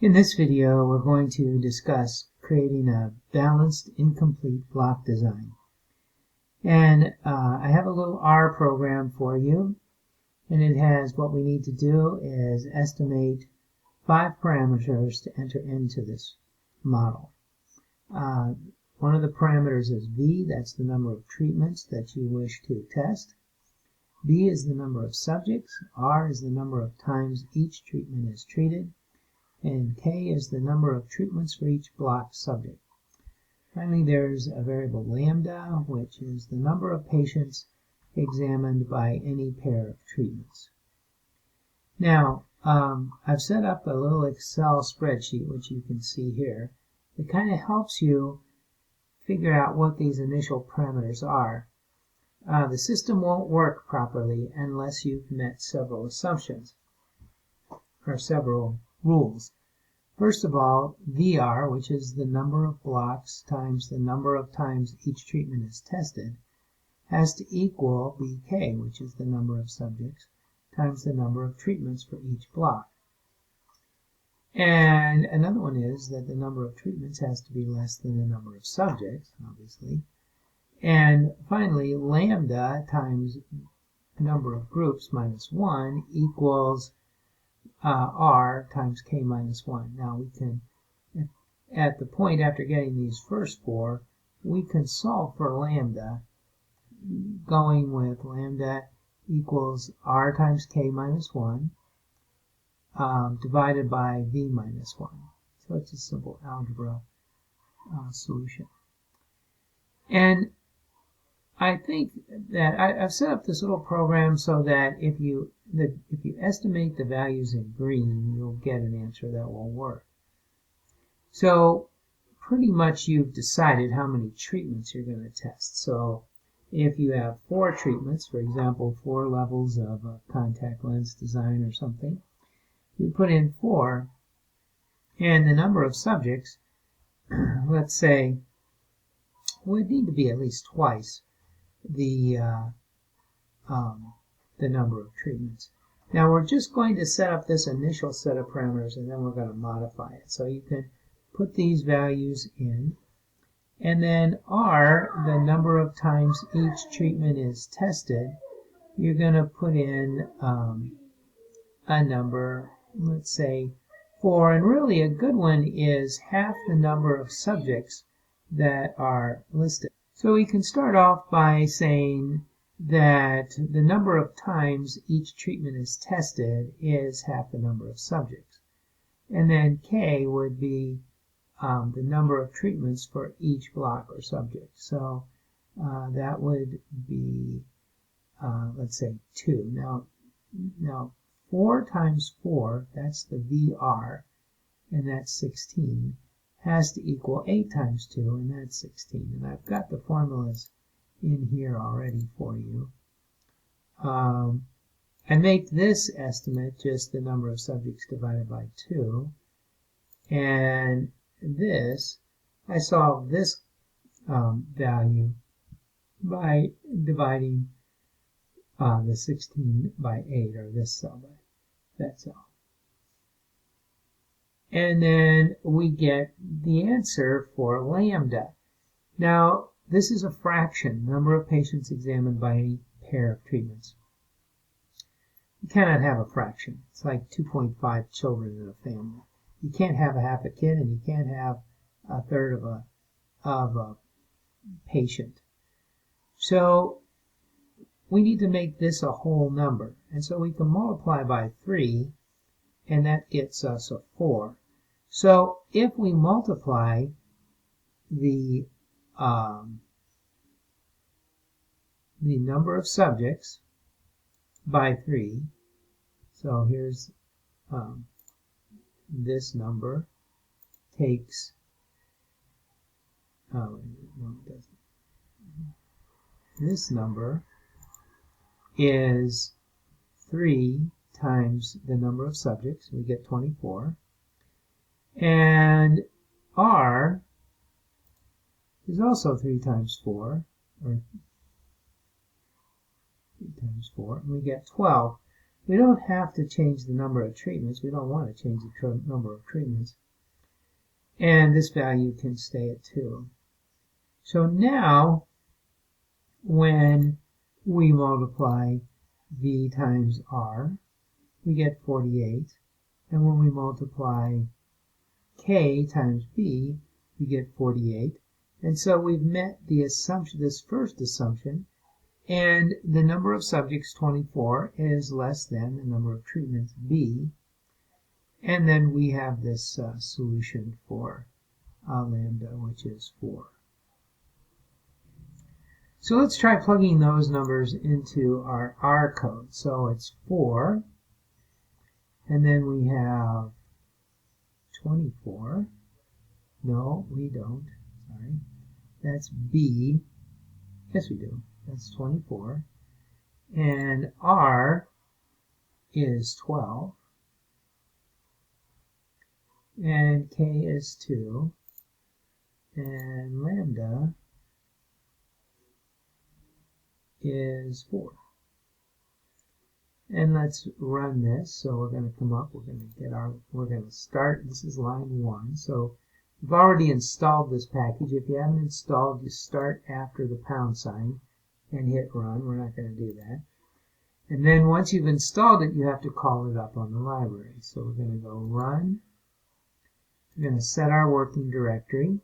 In this video, we're going to discuss creating a balanced incomplete block design. And I have a little R program for you, and it has what we need to do is estimate 5 parameters to enter into this model. One of the parameters is V, that's the number of treatments that you wish to test. B is the number of subjects, R is the number of times each treatment is treated, and K is the number of treatments for each block subject. Finally, there's a variable lambda, which is the number of patients examined by any pair of treatments. Now, I've set up a little Excel spreadsheet, which you can see here. It kind of helps you figure out what these initial parameters are. The system won't work properly unless you've met several assumptions, or several rules. First of all, VR, which is the number of blocks times the number of times each treatment is tested, has to equal BK, which is the number of subjects, times the number of treatments for each block. And another one is that the number of treatments has to be less than the number of subjects, obviously. And finally, lambda times number of groups minus 1 equals R times K minus 1. Now we can, at the point after getting these first 4, we can solve for lambda, going with lambda equals R times K minus 1 divided by V minus 1. So it's a simple algebra solution. And I think that I've set up this little program so that if you estimate the values in green, you'll get an answer that will work. So pretty much you've decided how many treatments you're going to test. So if you have 4 treatments, for example, 4 levels of a contact lens design or something, you put in 4, and the number of subjects, let's say, would need to be at least twice the number of treatments. Now we're just going to set up this initial set of parameters, and then we're going to modify it. So you can put these values in, and then R, the number of times each treatment is tested, you're going to put in a number, let's say 4, and really a good one is half the number of subjects that are listed. So we can start off by saying that the number of times each treatment is tested is half the number of subjects. And then K would be the number of treatments for each block or subject. So that would be, let's say, 2. Now 4 times 4, that's the VR, and that's 16. Has to equal 8 times 2, and that's 16. And I've got the formulas in here already for you. I make this estimate just the number of subjects divided by 2. And this, I solve this value by dividing the 16 by 8, or this cell by that cell. And then we get the answer for lambda. Now, this is a fraction, number of patients examined by any pair of treatments. You cannot have a fraction. It's like 2.5 children in a family. You can't have a half a kid, and you can't have a third of a patient. So we need to make this a whole number. And so we can multiply by 3, and that gets us a 4. So if we multiply the number of subjects by 3, so here's this number takes, this number is 3 times the number of subjects, we get 24. And R is also 3 times 4, or 3 times 4, and we get 12. We don't have to change the number of treatments. We don't want to change the number of treatments. And this value can stay at 2. So now, when we multiply V times R, we get 48. And when we multiply K times B, we get 48. And so we've met the assumption, this first assumption, and the number of subjects, 24, is less than the number of treatments, B. And then we have this solution for lambda, which is 4. So let's try plugging those numbers into our R code. So it's 4, and then we have 24. No, we don't. Sorry. That's B. Yes, we do. That's 24. And R is 12. And K is 2. And lambda is 4. And let's run this. So we're going to come up, we're going to start, this is line 1. So we've already installed this package. If you haven't installed, you start after the pound sign and hit run. We're not going to do that. And then once you've installed it, you have to call it up on the library. So we're going to go run. We're going to set our working directory.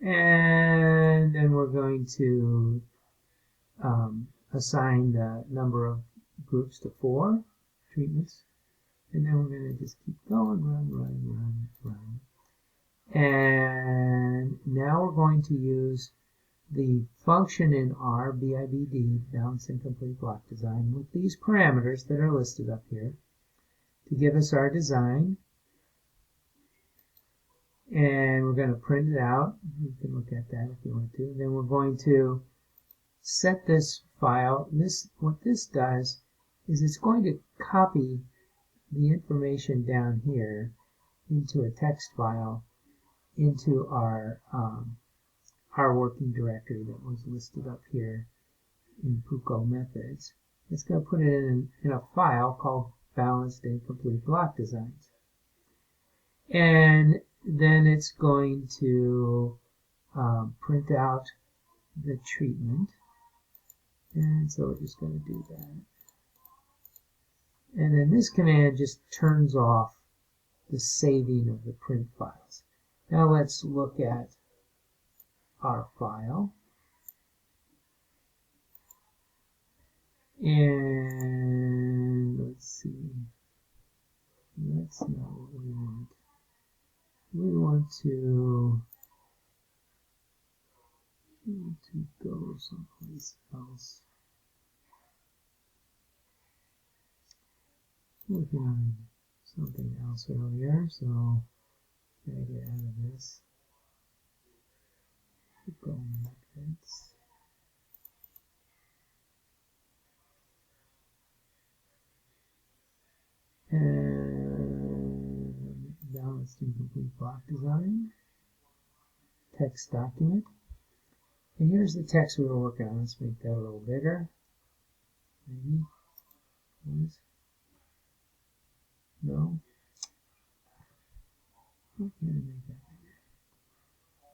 And then we're going to assign the number of groups to 4 treatments. And then we're going to just keep going, run. And now we're going to use the function in R, BIBD, Balanced Incomplete Block Design, with these parameters that are listed up here to give us our design. And we're going to print it out. You can look at that if you want to. Then we're going to set this file. What this does is it's going to copy the information down here into a text file into our working directory that was listed up here in PUCO methods. It's going to put it in a file called Balanced Incomplete Block Designs. And then it's going to print out the treatment. And so we're just going to do that. And then this command just turns off the saving of the print files. Now let's look at our file. And let's see. That's not what we want. We want to go someplace else. Working on something else earlier, so gotta get out of this. Go methods. And Balanced Incomplete Block Design. Text document. And here's the text we were working on. Let's make that a little bigger. Maybe. Please. No.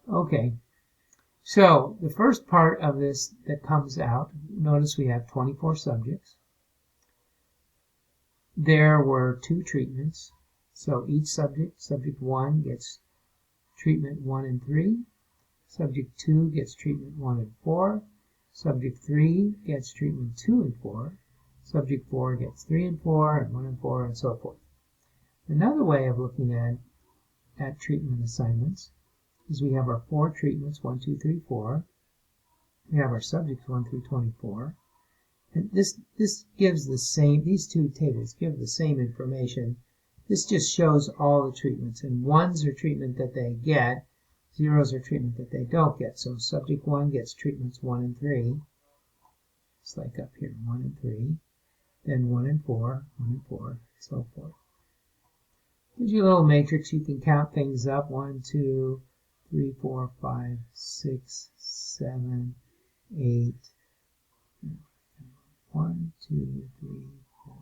Okay. So the first part of this that comes out, notice we have 24 subjects. There were 2 treatments. So each subject, subject 1 gets treatment 1 and 3. Subject 2 gets treatment 1 and 4. Subject 3 gets treatment 2 and 4. Subject 4 gets 3 and 4, and 1 and 4, and so forth. Another way of looking at treatment assignments is we have our 4 treatments, 1, 2, 3, 4. We have our subjects 1 through 24. And this gives the same, these 2 tables give the same information. This just shows all the treatments, and 1s are treatment that they get, 0s are treatment that they don't get. So subject 1 gets treatments 1 and 3. It's like up here, 1 and 3. Then 1 and 4, 1 and 4, so forth. Gives you a little matrix. You can count things up. 1, 2, 3, 4, 5, 6, 7, 8. 1, 2, 3, 4,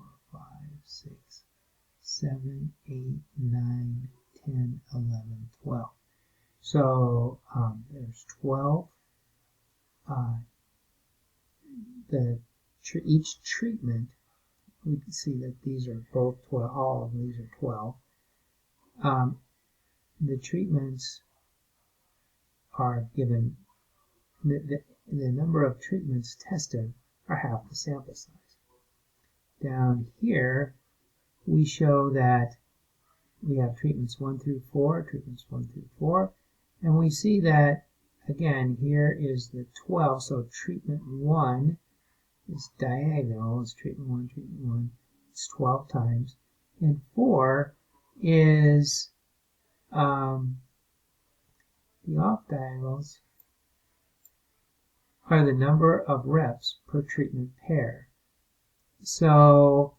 7, 8, 9, 10, 11, 12. So there's 12. Each treatment, we can see that these are both 12. All of these are 12. The treatments are given. The number of treatments tested are half the sample size. Down here, we show that we have treatments 1 through 4, and we see that, again, here is the 12, so treatment 1 is diagonal, it's treatment 1, it's 12 times, and 4 is the off diagonals are the number of reps per treatment pair. So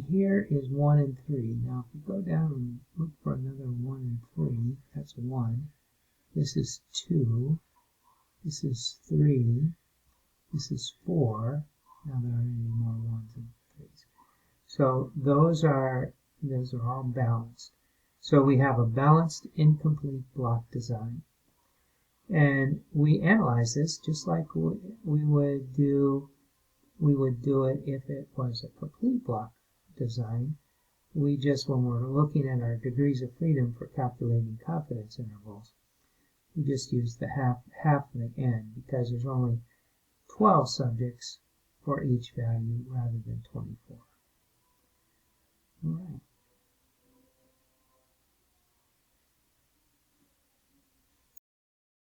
here is 1 and 3. Now if we go down and look for another 1 and 3, that's 1. This is 2. This is 3. This is 4. Now there aren't any more 1s and 3s. So those are all balanced. So we have a balanced incomplete block design. And we analyze this just like we would do it if it was a complete block design. We just, when we're looking at our degrees of freedom for calculating confidence intervals, we just use the half of the n because there's only 12 subjects for each value rather than 24. All right.